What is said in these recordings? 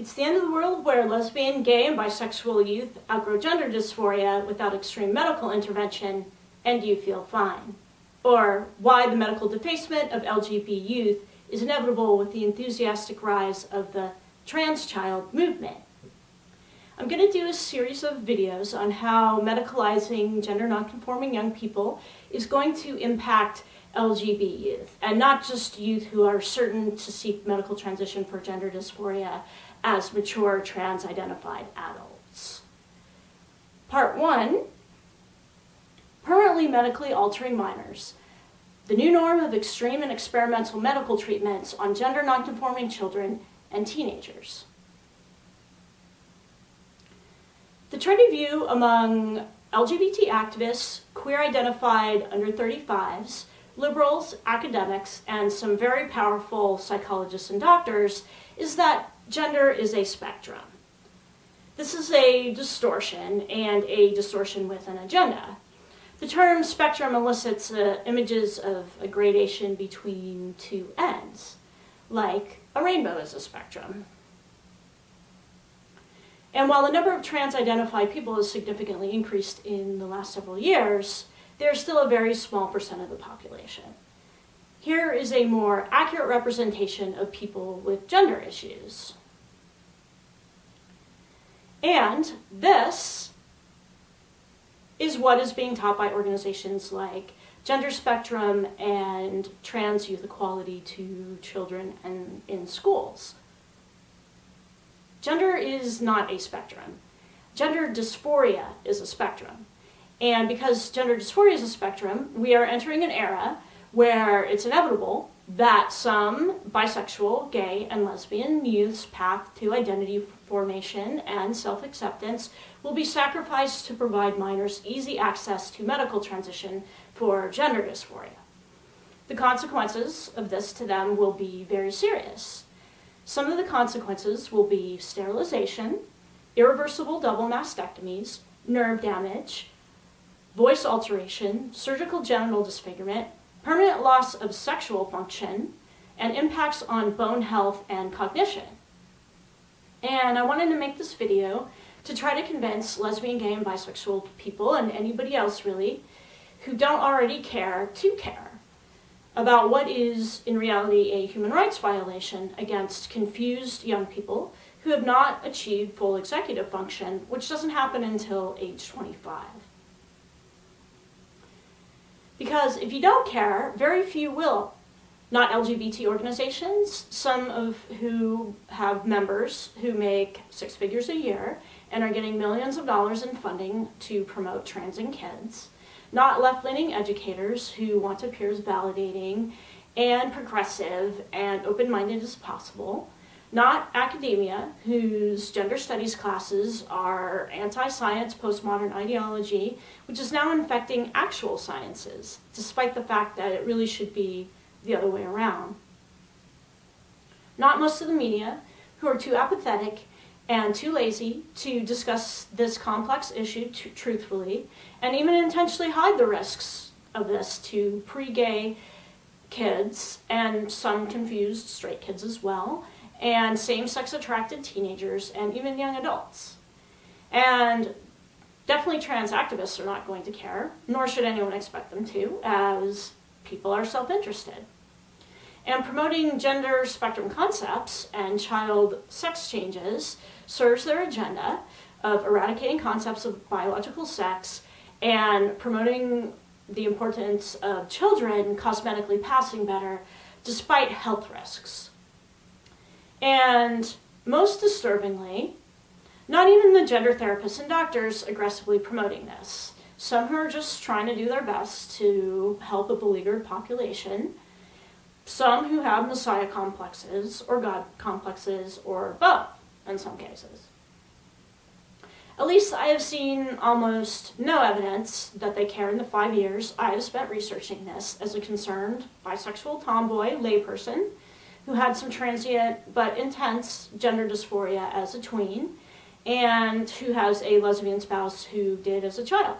It's the end of the world where lesbian, gay, and bisexual youth outgrow gender dysphoria without extreme medical intervention, and you feel fine. Or why the medical defacement of LGB youth is inevitable with the enthusiastic rise of the trans child movement. I'm going to do a series of videos on how medicalizing gender nonconforming young people is going to impact LGB youth, and not just youth who are certain to seek medical transition for gender dysphoria as mature trans-identified adults. Part 1, permanently medically altering minors, the new norm of extreme and experimental medical treatments on gender nonconforming children and teenagers. The trendy view among LGBT activists, queer-identified under 35s, liberals, academics, and some very powerful psychologists and doctors is that gender is a spectrum. This is a distortion, and a distortion with an agenda. The term spectrum elicits images of a gradation between two ends, like a rainbow is a spectrum. And while the number of trans-identified people has significantly increased in the last several years, they're still a very small percent of the population. Here is a more accurate representation of people with gender issues. And this is what is being taught by organizations like Gender Spectrum and Trans Youth Equality to children and in schools. Gender is not a spectrum. Gender dysphoria is a spectrum. And because gender dysphoria is a spectrum, we are entering an era where it's inevitable that some bisexual, gay, and lesbian youth's path to identity formation and self-acceptance will be sacrificed to provide minors easy access to medical transition for gender dysphoria. The consequences of this to them will be very serious. Some of the consequences will be sterilization, irreversible double mastectomies, nerve damage, voice alteration, surgical genital disfigurement, permanent loss of sexual function, and impacts on bone health and cognition. And I wanted to make this video to try to convince lesbian, gay, and bisexual people, and anybody else really, who don't already care to care about what is in reality a human rights violation against confused young people who have not achieved full executive function, which doesn't happen until age 25. Because if you don't care, very few will. Not LGBT organizations, some of who have members who make 6 figures a year and are getting millions of dollars in funding to promote trans in kids. Not left-leaning educators who want to appear as validating and progressive and open-minded as possible. Not academia, whose gender studies classes are anti-science postmodern ideology, which is now infecting actual sciences, despite the fact that it really should be the other way around. Not most of the media, who are too apathetic and too lazy to discuss this complex issue truthfully, and even intentionally hide the risks of this to pre-gay kids, and some confused straight kids as well, and same-sex attracted teenagers, and even young adults. And definitely trans activists are not going to care, nor should anyone expect them to, as people are self-interested. And promoting gender spectrum concepts and child sex changes serves their agenda of eradicating concepts of biological sex and promoting the importance of children cosmetically passing better despite health risks. And most disturbingly, not even the gender therapists and doctors aggressively promoting this. Some who are just trying to do their best to help a beleaguered population. Some who have messiah complexes or God complexes or both in some cases. At least I have seen almost no evidence that they care in the 5 years I have spent researching this as a concerned bisexual tomboy layperson who had some transient but intense gender dysphoria as a tween, and who has a lesbian spouse who did as a child.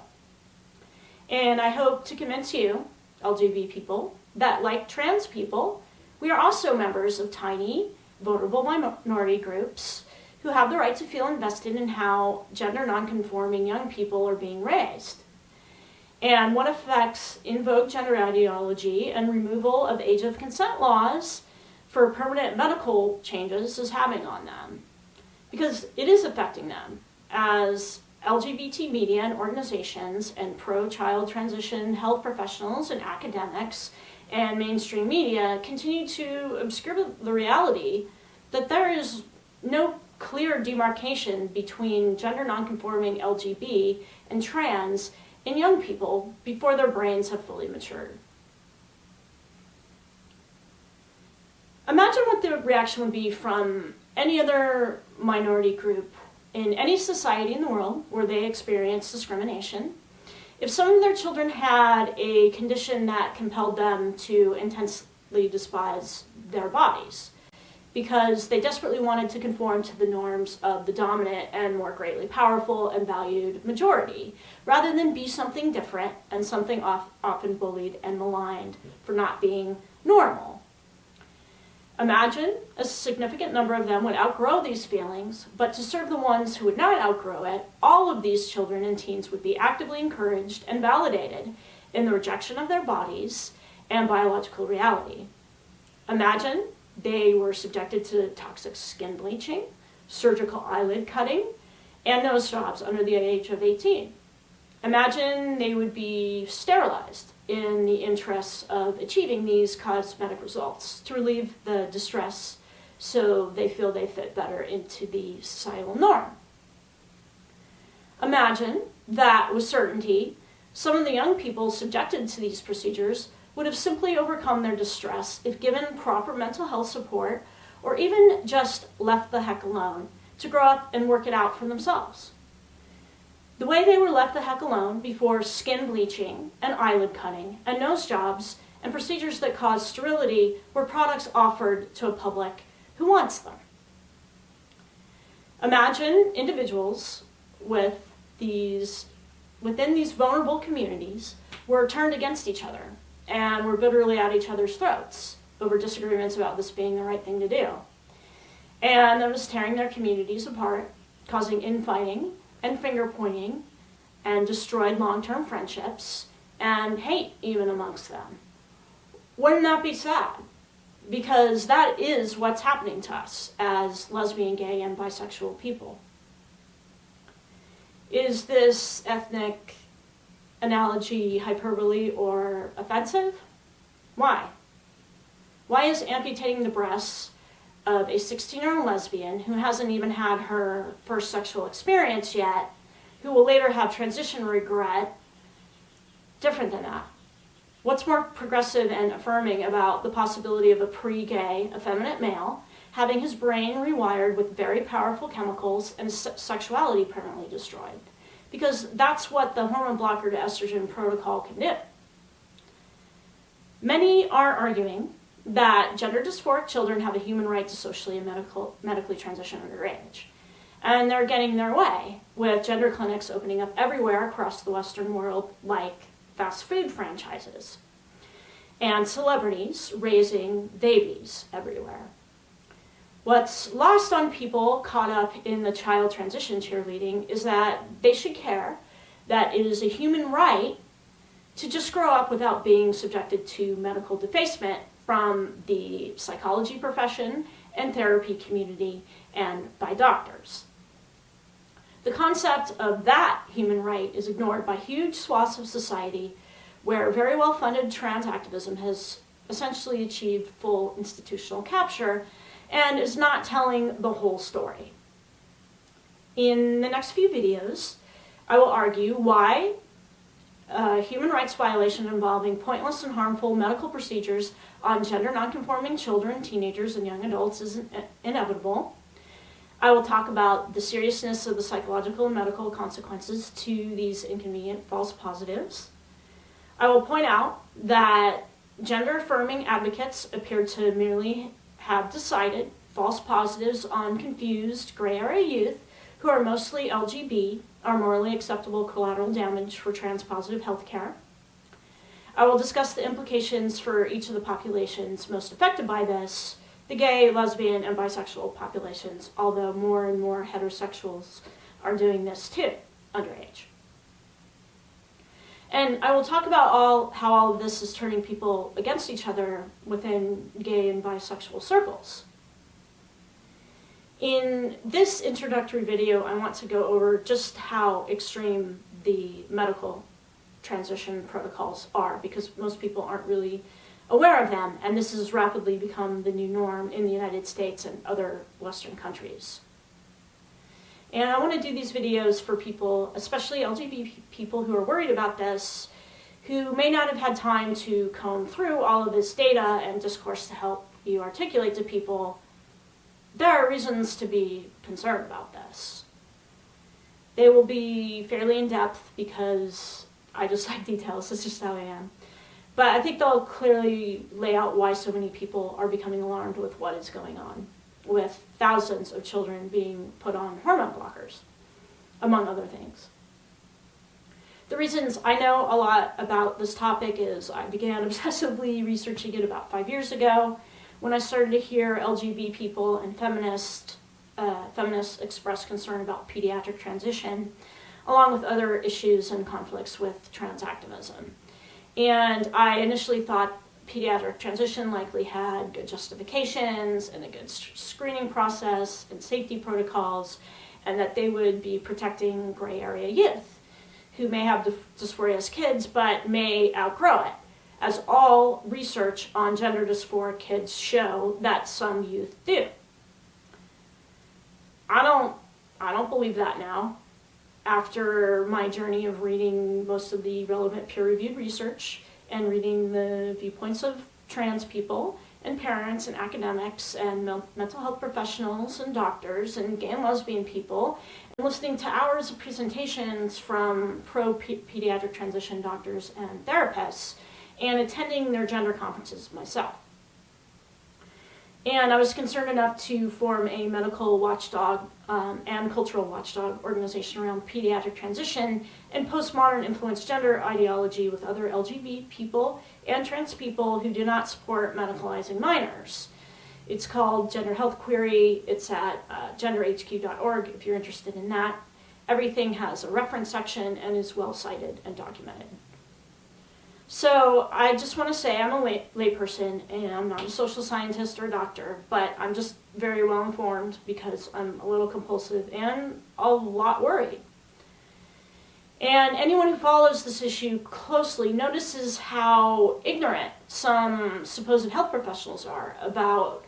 And I hope to convince you, LGBT people, that like trans people, we are also members of tiny, vulnerable minority groups who have the right to feel invested in how gender nonconforming young people are being raised, and what effects in vogue gender ideology and removal of age of consent laws for permanent medical changes is having on them. Because it is affecting them, as LGBT media and organizations and pro-child transition health professionals and academics and mainstream media continue to obscure the reality that there is no clear demarcation between gender nonconforming LGB and trans in young people before their brains have fully matured. Imagine what the reaction would be from any other minority group in any society in the world where they experience discrimination if some of their children had a condition that compelled them to intensely despise their bodies because they desperately wanted to conform to the norms of the dominant and more greatly powerful and valued majority, rather than be something different and something often bullied and maligned for not being normal. Imagine a significant number of them would outgrow these feelings, but to serve the ones who would not outgrow it, all of these children and teens would be actively encouraged and validated in the rejection of their bodies and biological reality. Imagine they were subjected to toxic skin bleaching, surgical eyelid cutting, and nose jobs under the age of 18. Imagine they would be sterilized in the interests of achieving these cosmetic results to relieve the distress so they feel they fit better into the societal norm. Imagine that, with certainty, some of the young people subjected to these procedures would have simply overcome their distress if given proper mental health support or even just left the heck alone to grow up and work it out for themselves. The way they were left the heck alone before skin bleaching and eyelid cutting and nose jobs and procedures that caused sterility were products offered to a public who wants them. Imagine individuals within these vulnerable communities were turned against each other and were bitterly at each other's throats over disagreements about this being the right thing to do. And that was tearing their communities apart, causing infighting and finger-pointing, and destroyed long-term friendships, and hate even amongst them. Wouldn't that be sad? Because that is what's happening to us as lesbian, gay, and bisexual people. Is this ethnic analogy hyperbole or offensive? Why? Why is amputating the breasts of a 16-year-old lesbian who hasn't even had her first sexual experience yet, who will later have transition regret, different than that? What's more progressive and affirming about the possibility of a pre-gay, effeminate male having his brain rewired with very powerful chemicals and sexuality permanently destroyed? Because that's what the hormone blocker to estrogen protocol can do. Many are arguing that gender dysphoric children have a human right to socially and medically transition underage. And they're getting their way with gender clinics opening up everywhere across the Western world, like fast food franchises, and celebrities raising babies everywhere. What's lost on people caught up in the child transition cheerleading is that they should care that it is a human right to just grow up without being subjected to medical defacement from the psychology profession and therapy community and by doctors. The concept of that human right is ignored by huge swaths of society where very well-funded trans activism has essentially achieved full institutional capture and is not telling the whole story. In the next few videos, I will argue why a human rights violation involving pointless and harmful medical procedures on gender nonconforming children, teenagers, and young adults is inevitable. I will talk about the seriousness of the psychological and medical consequences to these inconvenient false positives. I will point out that gender-affirming advocates appear to merely have decided false positives on confused gray area youth who are mostly LGB are morally acceptable collateral damage for trans-positive healthcare. I will discuss the implications for each of the populations most affected by this, the gay, lesbian, and bisexual populations, although more and more heterosexuals are doing this too, underage. And I will talk about how all of this is turning people against each other within gay and bisexual circles. In this introductory video, I want to go over just how extreme the medical transition protocols are, because most people aren't really aware of them, and this has rapidly become the new norm in the United States and other Western countries. And I want to do these videos for people, especially LGBT people who are worried about this, who may not have had time to comb through all of this data and discourse to help you articulate to people there are reasons to be concerned about this. They will be fairly in-depth because I just like details, it's just how I am. But I think they'll clearly lay out why so many people are becoming alarmed with what is going on, with thousands of children being put on hormone blockers, among other things. The reasons I know a lot about this topic is I began obsessively researching it about 5 years ago when I started to hear LGBT people and feminists express concern about pediatric transition, along with other issues and conflicts with trans activism. And I initially thought pediatric transition likely had good justifications and a good screening process and safety protocols, and that they would be protecting gray area youth who may have dysphoria as kids but may outgrow it, as all research on gender dysphoric kids show that some youth do. I don't believe that now. After my journey of reading most of the relevant peer-reviewed research and reading the viewpoints of trans people and parents and academics and mental health professionals and doctors and gay and lesbian people, and listening to hours of presentations from pro-pediatric transition doctors and therapists, and attending their gender conferences myself. And I was concerned enough to form a medical watchdog and cultural watchdog organization around pediatric transition and postmodern influenced gender ideology with other LGBT people and trans people who do not support medicalizing minors. It's called Gender Health Query. It's at genderhq.org if you're interested in that. Everything has a reference section and is well cited and documented. So I just want to say I'm a layperson and I'm not a social scientist or a doctor, but I'm just very well informed because I'm a little compulsive and a lot worried. And anyone who follows this issue closely notices how ignorant some supposed health professionals are about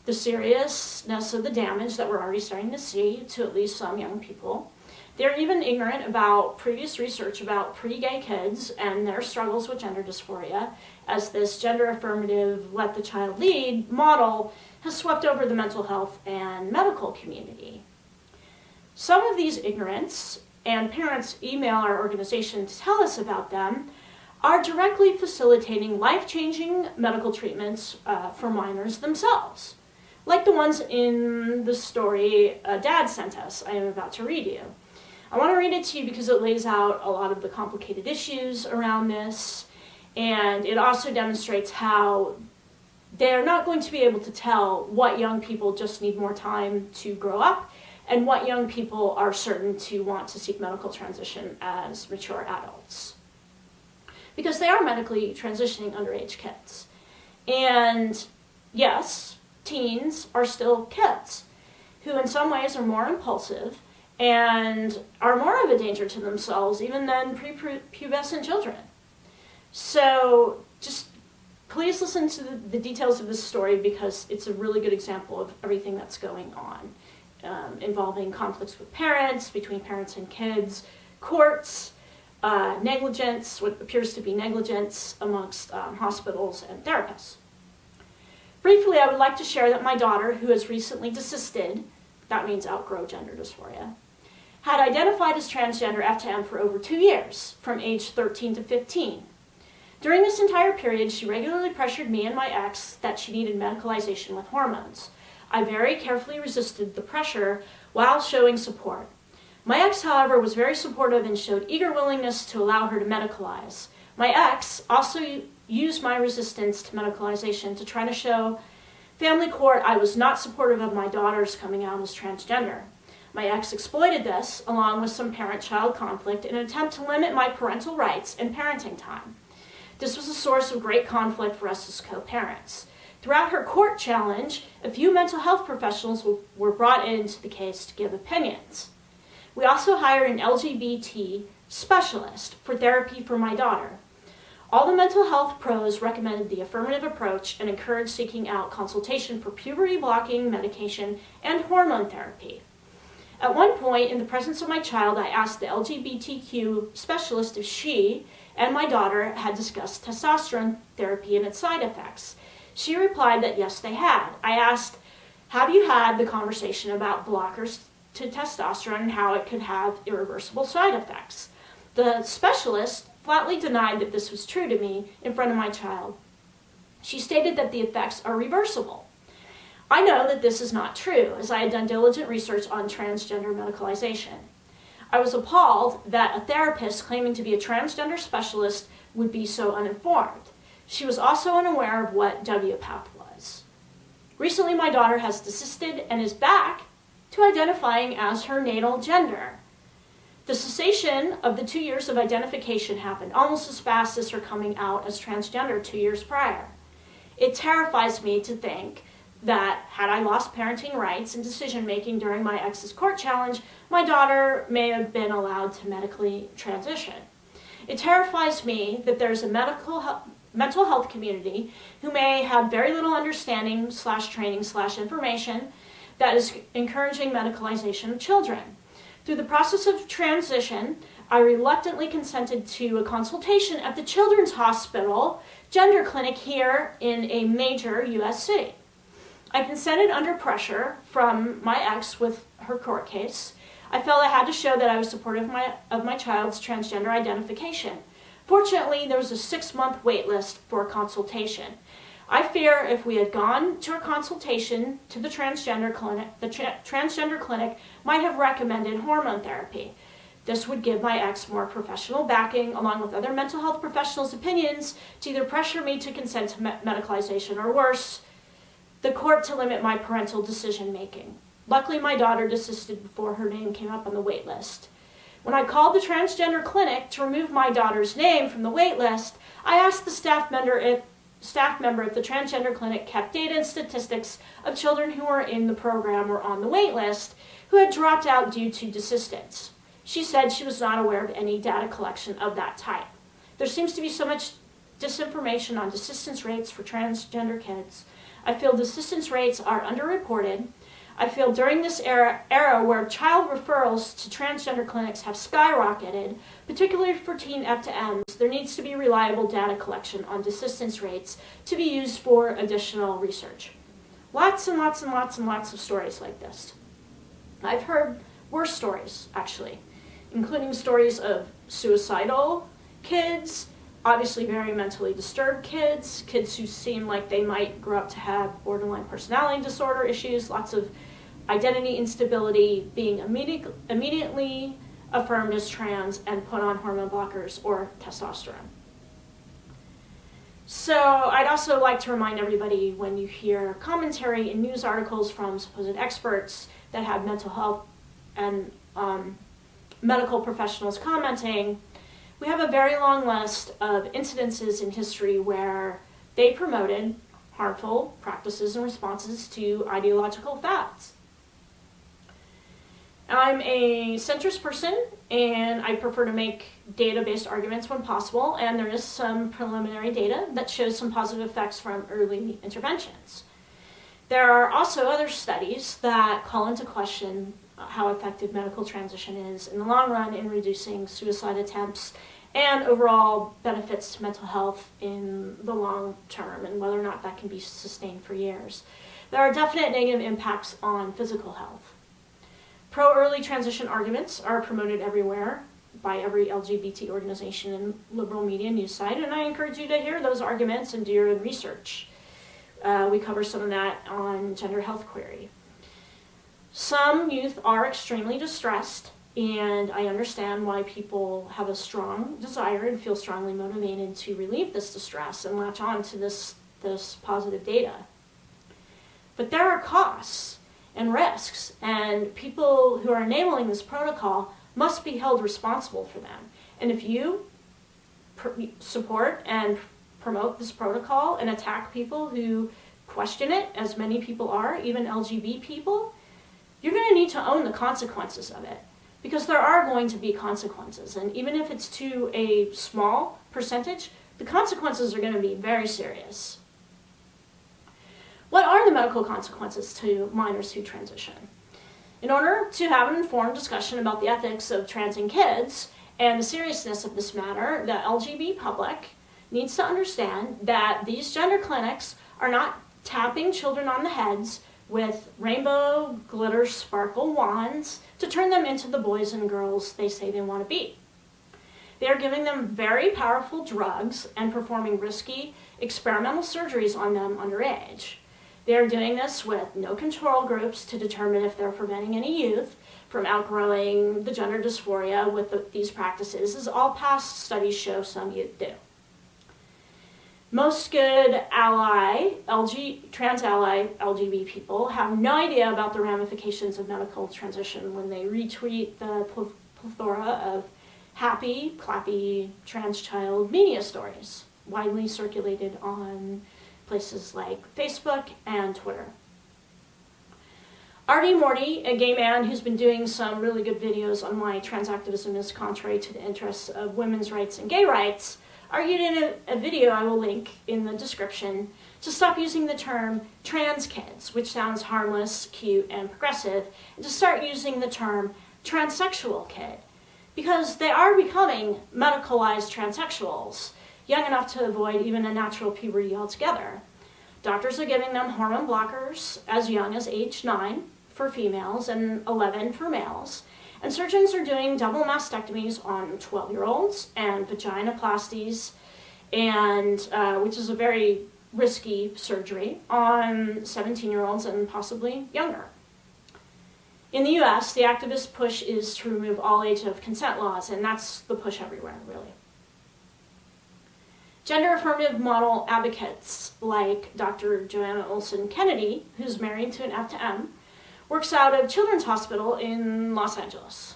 the seriousness of the damage that we're already starting to see to at least some young people. They're even ignorant about previous research about pre-gay kids and their struggles with gender dysphoria, as this gender affirmative, let the child lead model has swept over the mental health and medical community. Some of these ignorants, and parents email our organization to tell us about them, are directly facilitating life-changing medical treatments for minors themselves, like the ones in the story Dad sent us I am about to read you. I want to read it to you because it lays out a lot of the complicated issues around this, and it also demonstrates how they're not going to be able to tell what young people just need more time to grow up and what young people are certain to want to seek medical transition as mature adults. Because they are medically transitioning underage kids. And yes, teens are still kids who in some ways are more impulsive and are more of a danger to themselves even than prepubescent children. So just please listen to the details of this story because it's a really good example of everything that's going on, involving conflicts with parents, between parents and kids, courts, negligence, what appears to be negligence amongst hospitals and therapists. Briefly, I would like to share that my daughter, who has recently desisted, that means outgrow gender dysphoria, had identified as transgender F/M for over 2 years, from age 13 to 15. During this entire period, she regularly pressured me and my ex that she needed medicalization with hormones. I very carefully resisted the pressure while showing support. My ex, however, was very supportive and showed eager willingness to allow her to medicalize. My ex also used my resistance to medicalization to try to show Family court, I was not supportive of my daughters coming out as transgender. My ex exploited this, along with some parent-child conflict, in an attempt to limit my parental rights and parenting time. This was a source of great conflict for us as co-parents. Throughout her court challenge, a few mental health professionals were brought into the case to give opinions. We also hired an LGBT specialist for therapy for my daughter. All the mental health pros recommended the affirmative approach and encouraged seeking out consultation for puberty-blocking medication and hormone therapy. At one point, in the presence of my child, I asked the LGBTQ specialist if she and my daughter had discussed testosterone therapy and its side effects. She replied that yes, they had. I asked, have you had the conversation about blockers to testosterone and how it could have irreversible side effects? The specialist flatly denied that this was true to me in front of my child. She stated that the effects are reversible. I know that this is not true, as I had done diligent research on transgender medicalization. I was appalled that a therapist claiming to be a transgender specialist would be so uninformed. She was also unaware of what WPATH was. Recently, my daughter has desisted and is back to identifying as her natal gender. The cessation of the 2 years of identification happened almost as fast as her coming out as transgender 2 years prior. It terrifies me to think that had I lost parenting rights and decision-making during my ex's court challenge, my daughter may have been allowed to medically transition. It terrifies me that there's a mental health community who may have very little understanding / training / information that is encouraging medicalization of children. Through the process of transition, I reluctantly consented to a consultation at the Children's Hospital gender clinic here in a major U.S. city. I consented under pressure from my ex with her court case. I felt I had to show that I was supportive of my child's transgender identification. Fortunately, there was a 6-month wait list for a consultation. I fear if we had gone to a consultation to the transgender clinic, the transgender clinic might have recommended hormone therapy. This would give my ex more professional backing, along with other mental health professionals' opinions, to either pressure me to consent to medicalization or worse, the court to limit my parental decision-making. Luckily, my daughter desisted before her name came up on the wait list. When I called the transgender clinic to remove my daughter's name from the wait list, I asked the staff member if the transgender clinic kept data and statistics of children who were in the program or on the wait list who had dropped out due to desistance. She said she was not aware of any data collection of that type. There seems to be so much disinformation on desistance rates for transgender kids. I feel desistance rates are underreported. I feel during this era where child referrals to transgender clinics have skyrocketed, particularly for teen F to Ms, there needs to be reliable data collection on desistance rates to be used for additional research. Lots and lots and lots and lots of stories like this. I've heard worse stories, actually, including stories of suicidal kids, obviously very mentally disturbed kids who seem like they might grow up to have borderline personality disorder issues, lots of identity instability, being immediately affirmed as trans and put on hormone blockers or testosterone. So I'd also like to remind everybody, when you hear commentary in news articles from supposed experts that have mental health and medical professionals commenting, we have a very long list of incidences in history where they promoted harmful practices and responses to ideological fads. I'm a centrist person, and I prefer to make data-based arguments when possible, and there is some preliminary data that shows some positive effects from early interventions. There are also other studies that call into question how effective medical transition is in the long run in reducing suicide attempts and overall benefits to mental health in the long term, and whether or not that can be sustained for years. There are definite negative impacts on physical health. Pro-early transition arguments are promoted everywhere by every LGBT organization and liberal media news site, and I encourage you to hear those arguments and do your own research. We cover some of that on Gender Health Query. Some youth are extremely distressed, and I understand why people have a strong desire and feel strongly motivated to relieve this distress and latch on to this positive data. But there are costs and risks, and people who are enabling this protocol must be held responsible for them. And if you support and promote this protocol and attack people who question it, as many people are, even LGBT people, you're going to need to own the consequences of it, because there are going to be consequences. And even if it's to a small percentage, the consequences are going to be very serious. What are the medical consequences to minors who transition? In order to have an informed discussion about the ethics of transing kids and the seriousness of this matter, the LGBT public needs to understand that these gender clinics are not tapping children on the heads with rainbow glitter sparkle wands to turn them into the boys and girls they say they want to be. They are giving them very powerful drugs and performing risky experimental surgeries on them underage. They are doing this with no control groups to determine if they're preventing any youth from outgrowing the gender dysphoria with these practices, as all past studies show some youth do. Most good trans ally LGBT people have no idea about the ramifications of medical transition when they retweet the plethora of happy, clappy trans child media stories widely circulated on places like Facebook and Twitter. Arty Morty, a gay man who's been doing some really good videos on why trans activism is contrary to the interests of women's rights and gay rights, argued in a video I will link in the description to stop using the term trans kids, which sounds harmless, cute, and progressive, and to start using the term transsexual kid, because they are becoming medicalized transsexuals, young enough to avoid even a natural puberty altogether. Doctors are giving them hormone blockers as young as age 9 for females and 11 for males. And surgeons are doing double mastectomies on 12-year-olds and vaginoplasties, and which is a very risky surgery, on 17-year-olds and possibly younger. In the US, the activist push is to remove all age of consent laws, and that's the push everywhere, really. Gender affirmative model advocates like Dr. Joanna Olson Kennedy, who's married to an F to M, works out of Children's Hospital in Los Angeles.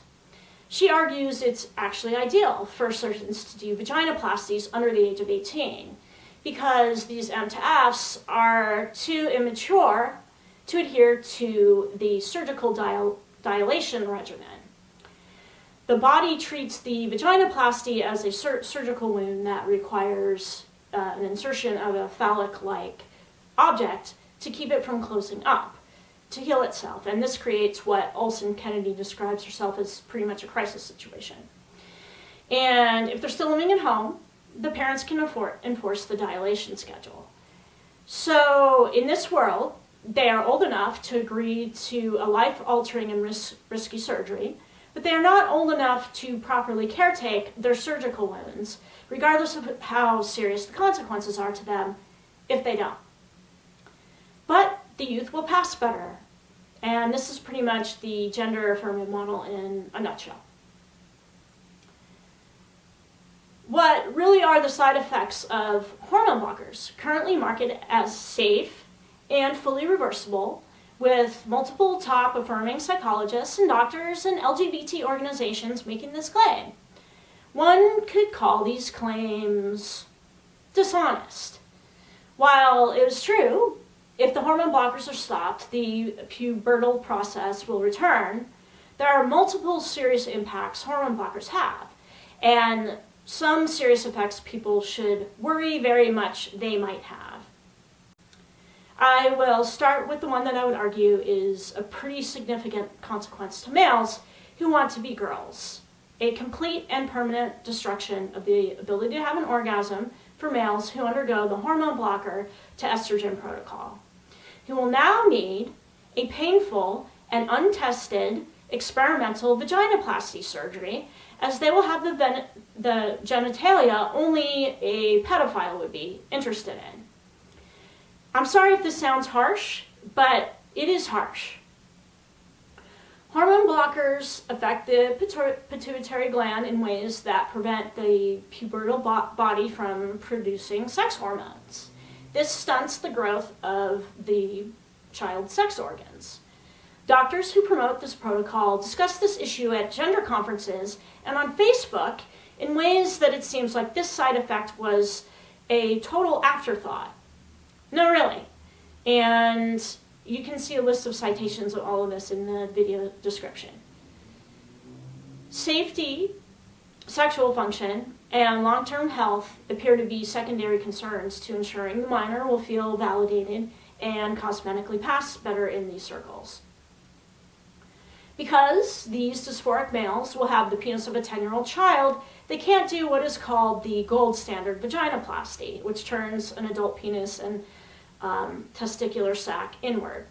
She argues it's actually ideal for surgeons to do vaginoplasties under the age of 18 because these M to Fs are too immature to adhere to the surgical dilation regimen. The body treats the vaginoplasty as a surgical wound that requires an insertion of a phallic-like object to keep it from closing up, to heal itself. And this creates what Olson Kennedy describes herself as pretty much a crisis situation. And if they're still living at home, the parents can enforce the dilation schedule. So in this world, they are old enough to agree to a life-altering and risky surgery, but they are not old enough to properly caretake their surgical wounds, regardless of how serious the consequences are to them if they don't. But the youth will pass better, and this is pretty much the gender affirmative model in a nutshell. What really are the side effects of hormone blockers, currently marketed as safe and fully reversible, with multiple top affirming psychologists and doctors and LGBT organizations making this claim? One could call these claims dishonest. While it is true, if the hormone blockers are stopped, the pubertal process will return, there are multiple serious impacts hormone blockers have, and some serious effects people should worry very much they might have. I will start with the one that I would argue is a pretty significant consequence to males who want to be girls: a complete and permanent destruction of the ability to have an orgasm for males who undergo the hormone blocker to estrogen protocol, who will now need a painful and untested experimental vaginoplasty surgery, as they will have the genitalia only a pedophile would be interested in. I'm sorry if this sounds harsh, but it is harsh. Hormone blockers affect the pituitary gland in ways that prevent the pubertal body from producing sex hormones. This stunts the growth of the child sex organs. Doctors who promote this protocol discuss this issue at gender conferences and on Facebook in ways that it seems like this side effect was a total afterthought. No, really. And you can see a list of citations of all of this in the video description. Safety, sexual function, and long-term health appear to be secondary concerns to ensuring the minor will feel validated and cosmetically pass better in these circles. Because these dysphoric males will have the penis of a 10-year-old child, they can't do what is called the gold standard vaginoplasty, which turns an adult penis and testicular sac inward.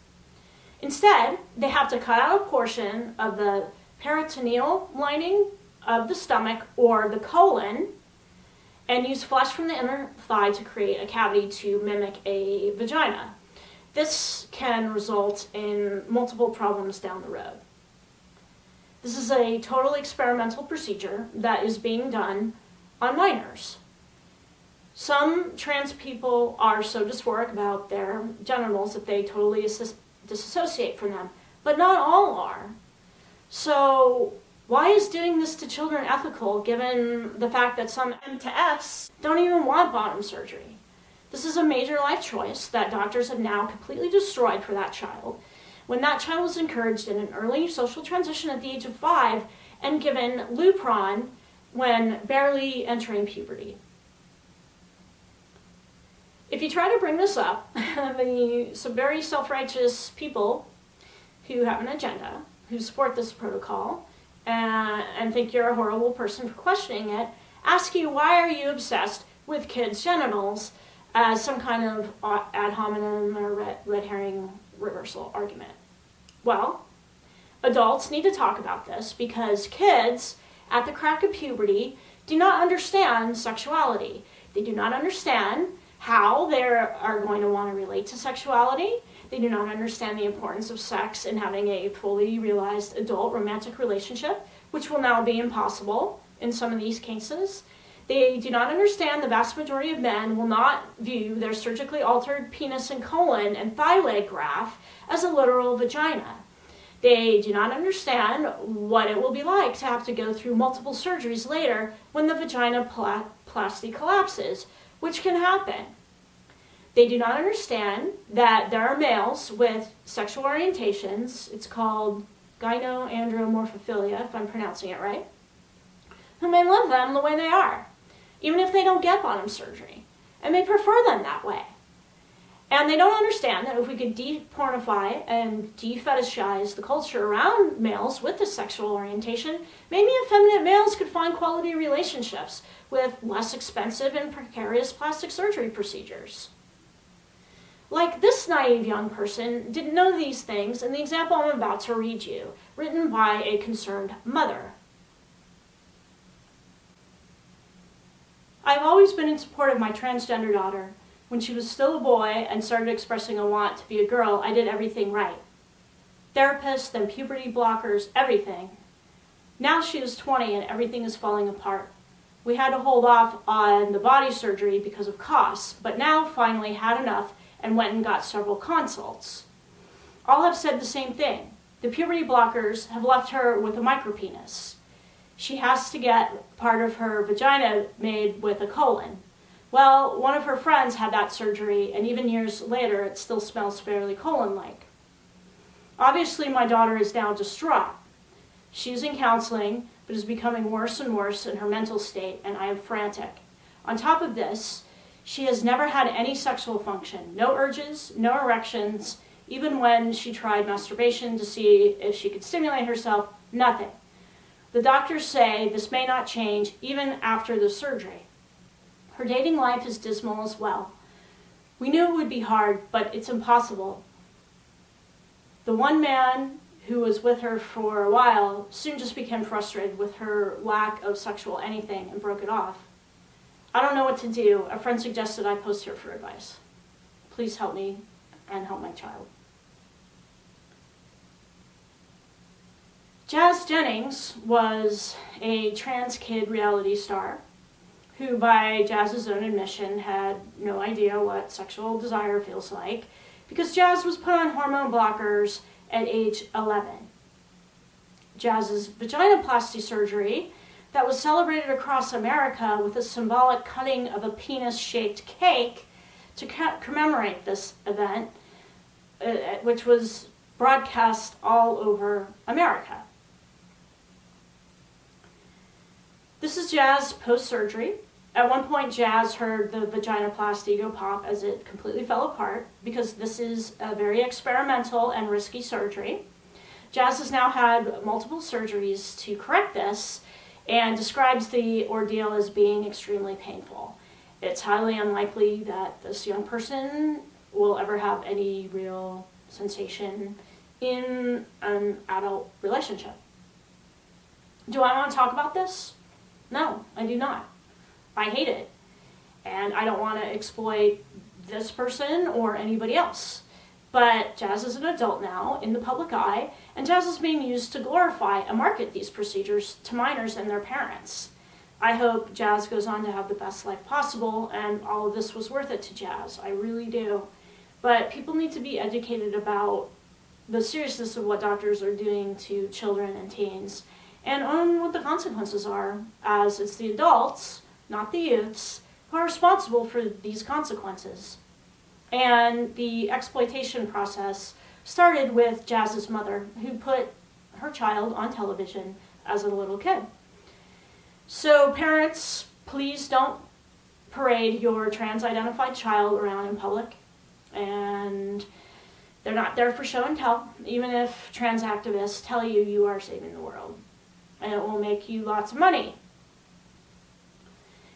Instead, they have to cut out a portion of the peritoneal lining of the stomach or the colon and use flesh from the inner thigh to create a cavity to mimic a vagina. This can result in multiple problems down the road. This is a totally experimental procedure that is being done on minors. Some trans people are so dysphoric about their genitals that they totally disassociate from them, but not all are. So why is doing this to children ethical given the fact that some M to Fs don't even want bottom surgery? This is a major life choice that doctors have now completely destroyed for that child, when that child was encouraged in an early social transition at the age of 5 and given Lupron when barely entering puberty. If you try to bring this up, some very self-righteous people who have an agenda, who support this protocol, and think you're a horrible person for questioning it, ask you, why are you obsessed with kids' genitals as some kind of ad hominem or red herring reversal argument? Well, adults need to talk about this because kids at the crack of puberty do not understand sexuality. They do not understand how they are going to want to relate to sexuality. They do not understand the importance of sex and having a fully realized adult romantic relationship, which will now be impossible in some of these cases. They do not understand the vast majority of men will not view their surgically altered penis and colon and thigh leg graft as a literal vagina. They do not understand what it will be like to have to go through multiple surgeries later when the vaginoplasty collapses, which can happen. They do not understand that there are males with sexual orientations, it's called gynoandromorphophilia, if I'm pronouncing it right, who may love them the way they are, even if they don't get bottom surgery, and may prefer them that way. And they don't understand that if we could de-pornify and de-fetishize the culture around males with this sexual orientation, maybe effeminate males could find quality relationships with less expensive and precarious plastic surgery procedures. Like this naive young person didn't know these things in the example I'm about to read you, written by a concerned mother. I've always been in support of my transgender daughter. When she was still a boy and started expressing a want to be a girl, I did everything right. Therapists, then puberty blockers, everything. Now she is 20 and everything is falling apart. We had to hold off on the body surgery because of costs, but now finally had enough and went and got several consults. All have said the same thing. The puberty blockers have left her with a micropenis. She has to get part of her vagina made with a colon. Well, one of her friends had that surgery, and even years later, it still smells fairly colon-like. Obviously, my daughter is now distraught. She's in counseling, but is becoming worse and worse in her mental state, and I am frantic. On top of this, she has never had any sexual function, no urges, no erections, even when she tried masturbation to see if she could stimulate herself, nothing. The doctors say this may not change even after the surgery. Her dating life is dismal as well. We knew it would be hard, but it's impossible. The one man who was with her for a while soon just became frustrated with her lack of sexual anything and broke it off. I don't know what to do. A friend suggested I post here for advice. Please help me and help my child. Jazz Jennings was a trans kid reality star who, by Jazz's own admission, had no idea what sexual desire feels like, because Jazz was put on hormone blockers at age 11. Jazz's vaginoplasty surgery that was celebrated across America with a symbolic cutting of a penis-shaped cake to commemorate this event, which was broadcast all over America. This is Jazz post-surgery. At one point, Jazz heard the vaginoplasty go pop as it completely fell apart because this is a very experimental and risky surgery. Jazz has now had multiple surgeries to correct this and describes the ordeal as being extremely painful. It's highly unlikely that this young person will ever have any real sensation in an adult relationship. Do I want to talk about this? No, I do not. I hate it. And I don't want to exploit this person or anybody else. But Jazz is an adult now in the public eye, and Jazz is being used to glorify and market these procedures to minors and their parents. I hope Jazz goes on to have the best life possible, and all of this was worth it to Jazz. I really do. But people need to be educated about the seriousness of what doctors are doing to children and teens, and on what the consequences are, as it's the adults, not the youths, who are responsible for these consequences. And the exploitation process started with Jazz's mother, who put her child on television as a little kid. So parents, please don't parade your trans-identified child around in public. And they're not there for show and tell, even if trans activists tell you you are saving the world. And it will make you lots of money.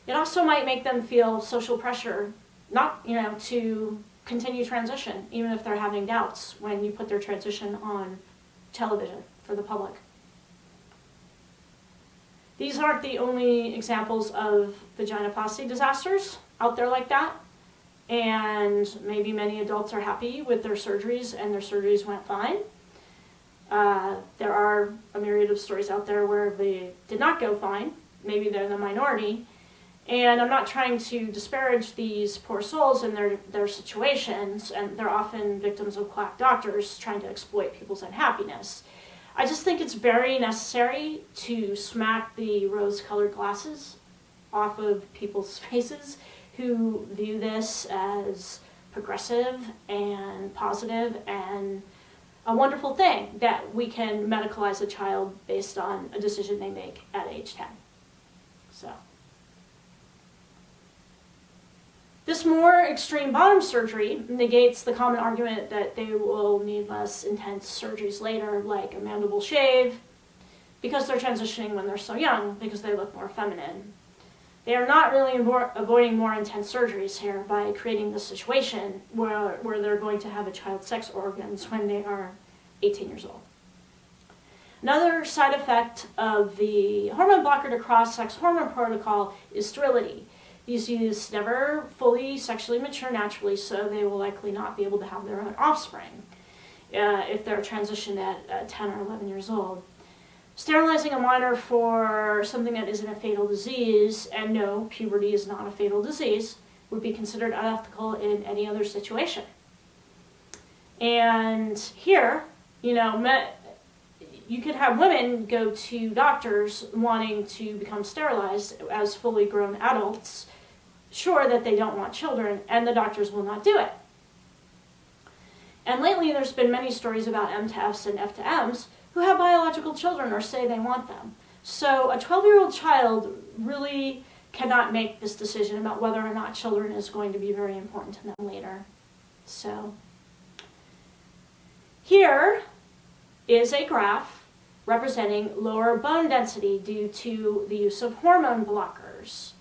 It also might make them feel social pressure, not, to continue transition, even if they're having doubts when you put their transition on television for the public. These aren't the only examples of vaginoplasty disasters out there like that. And maybe many adults are happy with their surgeries and their surgeries went fine. There are a myriad of stories out there where they did not go fine. Maybe they're the minority. And I'm not trying to disparage these poor souls and their situations, and they're often victims of quack doctors trying to exploit people's unhappiness. I just think it's very necessary to smack the rose-colored glasses off of people's faces who view this as progressive and positive and a wonderful thing that we can medicalize a child based on a decision they make at age 10. So. This more extreme bottom surgery negates the common argument that they will need less intense surgeries later, like a mandible shave, because they're transitioning when they're so young, because they look more feminine. They are not really avoiding more intense surgeries here by creating this situation where they're going to have a child's sex organs when they are 18 years old. Another side effect of the hormone blocker to cross-sex hormone protocol is sterility. These youths never fully sexually mature naturally, so they will likely not be able to have their own offspring if they're transitioned at 10 or 11 years old. Sterilizing a minor for something that isn't a fatal disease, and no, puberty is not a fatal disease, would be considered unethical in any other situation. And here, you could have women go to doctors wanting to become sterilized as fully grown adults, sure that they don't want children, and the doctors will not do it. And lately there's been many stories about M to Fs and F to Ms who have biological children or say they want them. So a 12-year-old child really cannot make this decision about whether or not children is going to be very important to them later. So here is a graph representing lower bone density due to the use of hormone blockers.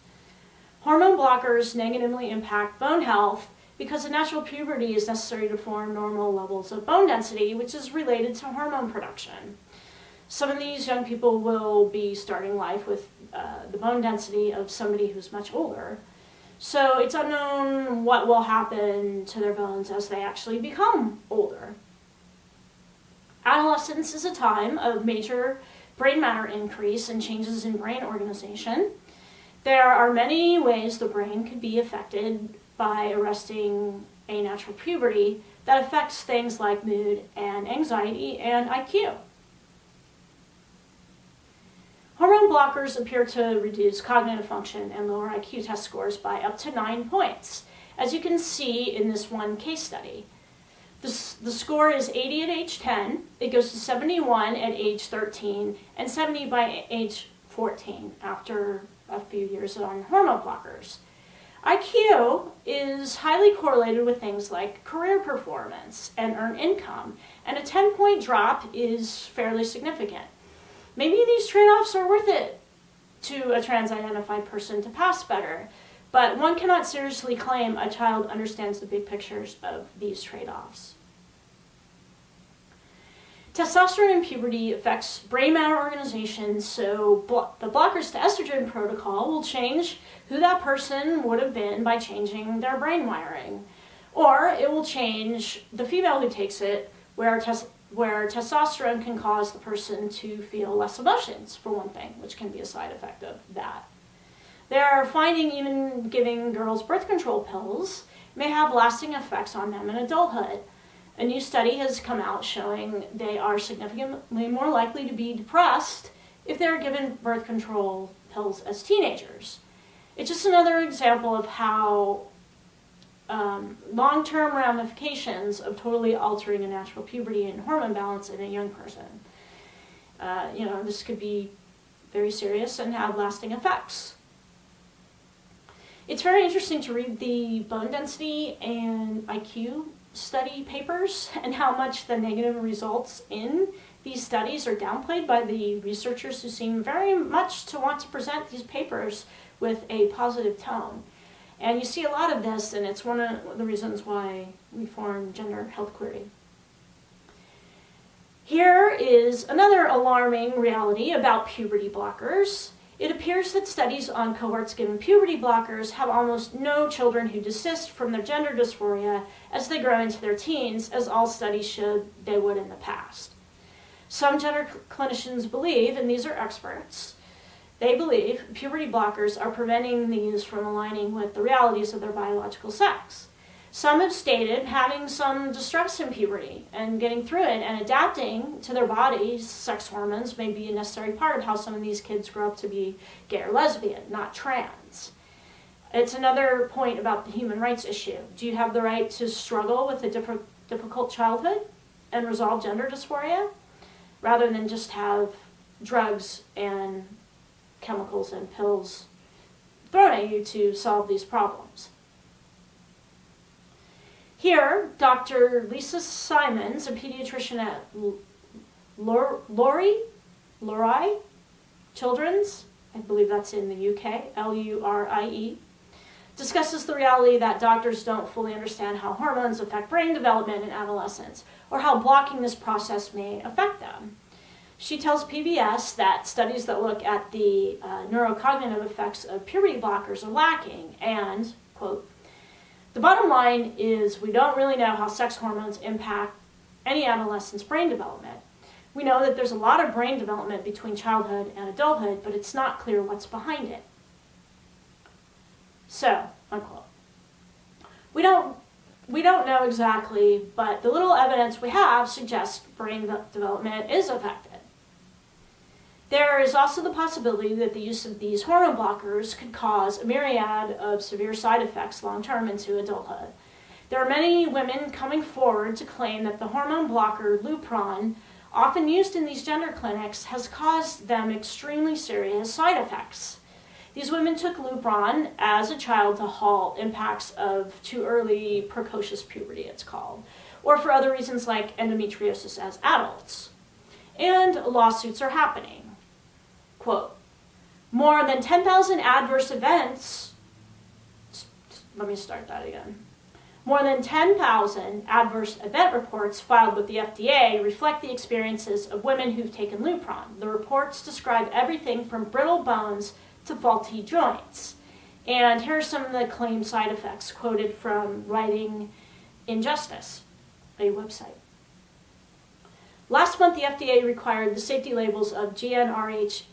Hormone blockers negatively impact bone health because a natural puberty is necessary to form normal levels of bone density, which is related to hormone production. Some of these young people will be starting life with the bone density of somebody who's much older. So it's unknown what will happen to their bones as they actually become older. Adolescence is a time of major brain matter increase and changes in brain organization. There are many ways the brain could be affected by arresting a natural puberty, that affects things like mood and anxiety and IQ. Hormone blockers appear to reduce cognitive function and lower IQ test scores by up to 9 points, as you can see in this one case study. The score is 80 at age 10, it goes to 71 at age 13, and 70 by age 14 after a few years on hormone blockers. IQ is highly correlated with things like career performance and earned income, and a 10-point drop is fairly significant. Maybe these trade-offs are worth it to a trans-identified person to pass better, but one cannot seriously claim a child understands the big pictures of these trade-offs. Testosterone in puberty affects brain matter organization, so the blockers to estrogen protocol will change who that person would have been by changing their brain wiring. Or it will change the female who takes it, where testosterone can cause the person to feel less emotions, for one thing, which can be a side effect of that. They're finding even giving girls birth control pills may have lasting effects on them in adulthood. A new study has come out showing they are significantly more likely to be depressed if they're given birth control pills as teenagers. It's just another example of how long-term ramifications of totally altering a natural puberty and hormone balance in a young person. This could be very serious and have lasting effects. It's very interesting to read the bone density and IQ study papers and how much the negative results in these studies are downplayed by the researchers who seem very much to want to present these papers with a positive tone. And you see a lot of this, and it's one of the reasons why we formed Gender Health Query. Here is another alarming reality about puberty blockers. It appears that studies on cohorts given puberty blockers have almost no children who desist from their gender dysphoria as they grow into their teens, as all studies showed they would in the past. Some gender clinicians believe, and these are experts, they believe puberty blockers are preventing these from aligning with the realities of their biological sex. Some have stated having some distress in puberty and getting through it and adapting to their bodies' sex hormones may be a necessary part of how some of these kids grow up to be gay or lesbian, not trans. It's another point about the human rights issue. Do you have the right to struggle with a difficult childhood and resolve gender dysphoria, rather than just have drugs and chemicals and pills thrown at you to solve these problems? Here, Dr. Lisa Simons, a pediatrician at Lurie Children's, I believe that's in the UK, Lurie, discusses the reality that doctors don't fully understand how hormones affect brain development in adolescents, or how blocking this process may affect them. She tells PBS that studies that look at the neurocognitive effects of puberty blockers are lacking, and, quote, "The bottom line is we don't really know how sex hormones impact any adolescent's brain development. We know that there's a lot of brain development between childhood and adulthood, but it's not clear what's behind it." So, unquote. We don't know exactly, but the little evidence we have suggests brain development is affected. There is also the possibility that the use of these hormone blockers could cause a myriad of severe side effects long-term into adulthood. There are many women coming forward to claim that the hormone blocker Lupron, often used in these gender clinics, has caused them extremely serious side effects. These women took Lupron as a child to halt impacts of too early precocious puberty, it's called, or for other reasons like endometriosis as adults. And lawsuits are happening. Quote, "More than 10,000 adverse events," let me start that again. "More than 10,000 adverse event reports filed with the FDA reflect the experiences of women who've taken Lupron. The reports describe everything from brittle bones to faulty joints." And here are some of the claimed side effects quoted from Writing Injustice, a website. "Last month, the FDA required the safety labels of GnRH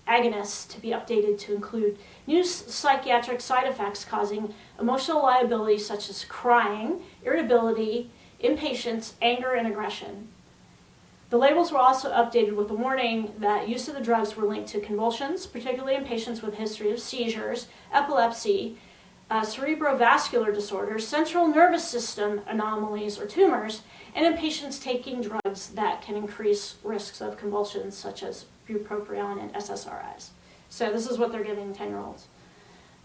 agonists to be updated to include new psychiatric side effects causing emotional liability such as crying, irritability, impatience, anger, and aggression. The labels were also updated with a warning that use of the drugs were linked to convulsions, particularly in patients with history of seizures, epilepsy, cerebrovascular disorders, central nervous system anomalies or tumors, and in patients taking drugs that can increase risks of convulsions such as bupropion and SSRIs. So this is what they're giving 10-year-olds.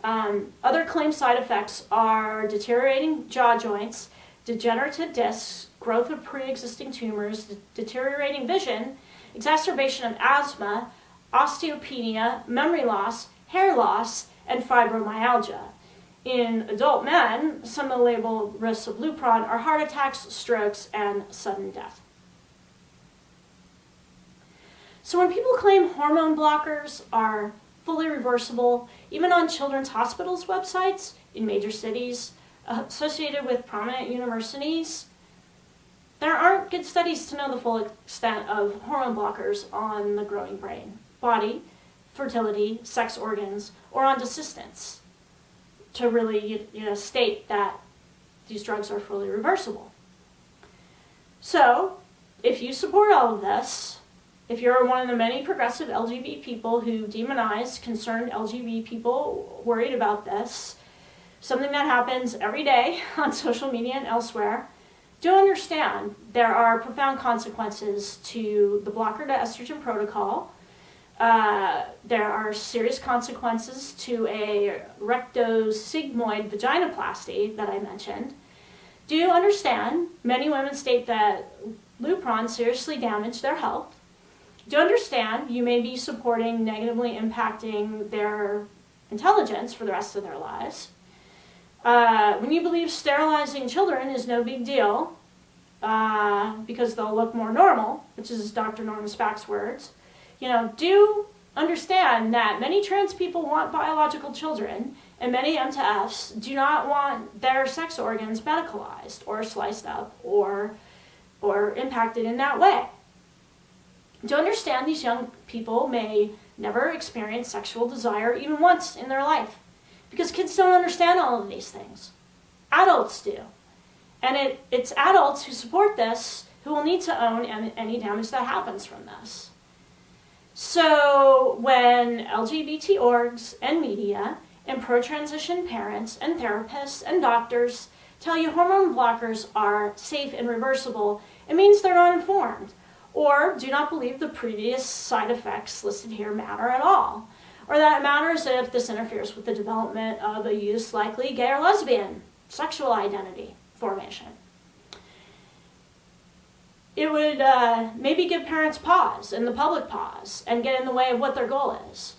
Other claimed side effects are deteriorating jaw joints, degenerative discs, growth of pre-existing tumors, deteriorating vision, exacerbation of asthma, osteopenia, memory loss, hair loss, and fibromyalgia. In adult men, some of the labeled risks of Lupron are heart attacks, strokes, and sudden death. So when people claim hormone blockers are fully reversible, even on children's hospitals' websites in major cities associated with prominent universities, there aren't good studies to know the full extent of hormone blockers on the growing brain, body, fertility, sex organs, or on desistance to really state that these drugs are fully reversible. So, if you support all of this, if you're one of the many progressive LGBT people who demonize concerned LGBT people worried about this, something that happens every day on social media and elsewhere, do understand there are profound consequences to the blocker to estrogen protocol. There are serious consequences to a rectosigmoid vaginoplasty that I mentioned. Do understand many women state that Lupron seriously damaged their health. Do understand you may be supporting negatively impacting their intelligence for the rest of their lives. When you believe sterilizing children is no big deal because they'll look more normal, which is Dr. Norman Spack's words, do understand that many trans people want biological children, and many MTFs do not want their sex organs medicalized or sliced up or impacted in that way. To understand these young people may never experience sexual desire even once in their life, because kids don't understand all of these things. Adults do. And it's adults who support this who will need to own any damage that happens from this. So when LGBT orgs and media and pro-transition parents and therapists and doctors tell you hormone blockers are safe and reversible, it means they're not informed, or do not believe the previous side effects listed here matter at all, or that it matters if this interferes with the development of a youth's likely gay or lesbian sexual identity formation. It would maybe give parents pause and the public pause and get in the way of what their goal is.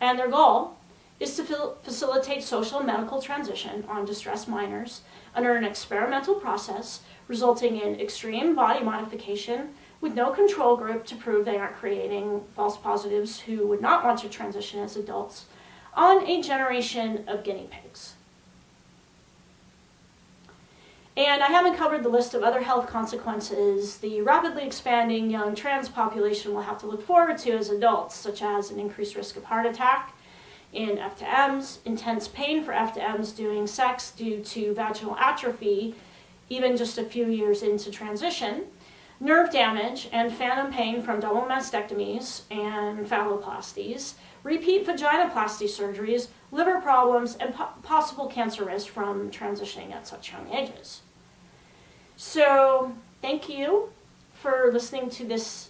And their goal is to facilitate social and medical transition on distressed minors under an experimental process resulting in extreme body modification with no control group to prove they aren't creating false positives who would not want to transition as adults on a generation of guinea pigs. And I haven't covered the list of other health consequences the rapidly expanding young trans population will have to look forward to as adults, such as an increased risk of heart attack in F2Ms, intense pain for F2Ms doing sex due to vaginal atrophy, even just a few years into transition, nerve damage and phantom pain from double mastectomies and phalloplasties, repeat vaginoplasty surgeries, liver problems, and possible cancer risk from transitioning at such young ages. So, thank you for listening to this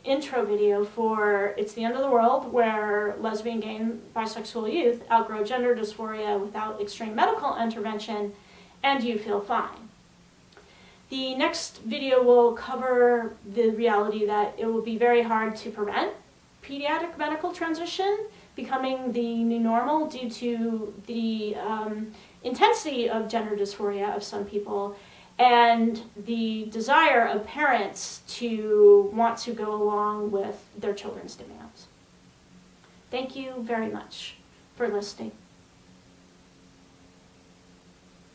intro video for It's the End of the World, where lesbian, gay, and bisexual youth outgrow gender dysphoria without extreme medical intervention, and you feel fine. The next video will cover the reality that it will be very hard to prevent pediatric medical transition becoming the new normal due to the intensity of gender dysphoria of some people and the desire of parents to want to go along with their children's demands. Thank you very much for listening.